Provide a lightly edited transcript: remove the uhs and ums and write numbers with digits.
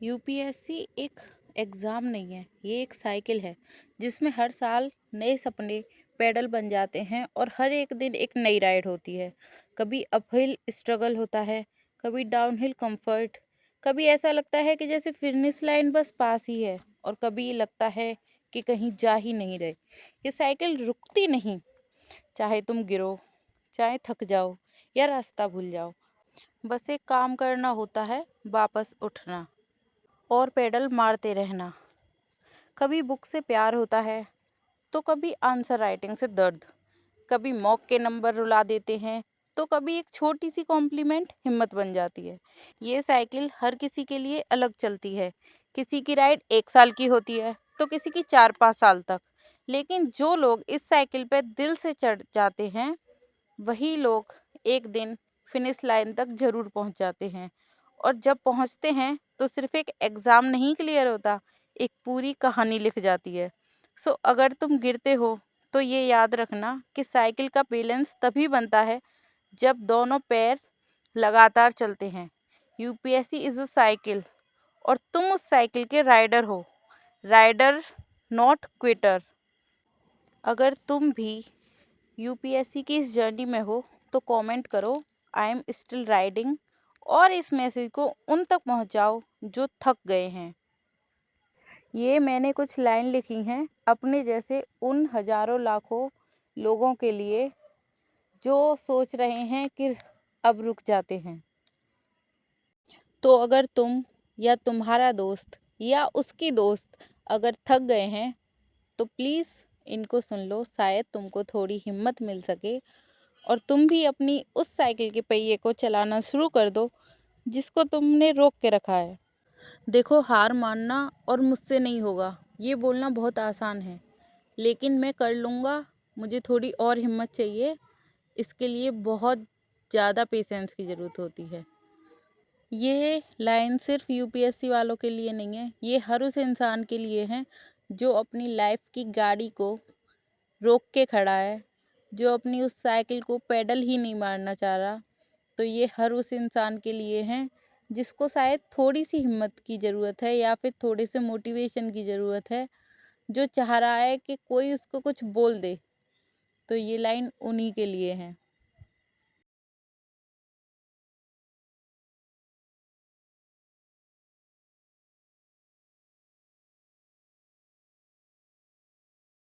UPSC एक exam नहीं है, ये एक साइकिल है जिसमें हर साल नए सपने पैडल बन जाते हैं और हर एक दिन एक नई राइड होती है। कभी अपहिल स्ट्रगल होता है, कभी डाउनहिल कंफर्ट, कभी ऐसा लगता है कि जैसे फिनिश लाइन बस पास ही है और कभी लगता है कि कहीं जा ही नहीं रहे। ये साइकिल रुकती नहीं, चाहे तुम गिरो, चाहे थक जाओ या रास्ता भूल जाओ। बस एक काम करना होता है, वापस उठना और पेडल मारते रहना। कभी बुक से प्यार होता है तो कभी आंसर राइटिंग से दर्द, कभी मॉक के नंबर रुला देते हैं तो कभी एक छोटी सी कॉम्प्लीमेंट हिम्मत बन जाती है। ये साइकिल हर किसी के लिए अलग चलती है। किसी की राइड 1 साल की होती है तो किसी की 4-5 साल तक। लेकिन जो लोग इस साइकिल पे दिल से चढ़ जाते हैं वही लोग एक दिन फिनिश लाइन तक जरूर पहुंच जाते हैं। और जब पहुंचते हैं तो सिर्फ एक एग्ज़ाम नहीं क्लियर होता, एक पूरी कहानी लिख जाती है। सो अगर तुम गिरते हो तो ये याद रखना कि साइकिल का बैलेंस तभी बनता है जब दोनों पैर लगातार चलते हैं। यूपीएससी इज़ अ साइकिल और तुम उस साइकिल के राइडर हो। Rider, not quitter. अगर तुम भी यूपीएससी की इस जर्नी में हो तो कमेंट करो, आई एम स्टिल राइडिंग, और इस मैसेज को उन तक पहुंचाओ जो थक गए हैं। ये मैंने कुछ लाइन लिखी हैं अपने जैसे उन हजारों लाखों लोगों के लिए जो सोच रहे हैं कि अब रुक जाते हैं। तो अगर तुम या तुम्हारा दोस्त या उसकी दोस्त अगर थक गए हैं तो प्लीज़ इनको सुन लो, शायद तुमको थोड़ी हिम्मत मिल सके और तुम भी अपनी उस साइकिल के पहिए को चलाना शुरू कर दो जिसको तुमने रोक के रखा है। देखो, हार मानना और मुझसे नहीं होगा ये बोलना बहुत आसान है, लेकिन मैं कर लूँगा, मुझे थोड़ी और हिम्मत चाहिए। इसके लिए बहुत ज़्यादा पेशेंस की ज़रूरत होती है। ये लाइन सिर्फ यूपीएससी वालों के लिए नहीं है, ये हर उस इंसान के लिए है जो अपनी लाइफ की गाड़ी को रोक के खड़ा है, जो अपनी उस साइकिल को पैडल ही नहीं मारना चाह रहा। तो ये हर उस इंसान के लिए हैं जिसको शायद थोड़ी सी हिम्मत की ज़रूरत है या फिर थोड़े से मोटिवेशन की ज़रूरत है, जो चाह रहा है कि कोई उसको कुछ बोल दे। तो ये लाइन उन्हीं के लिए है।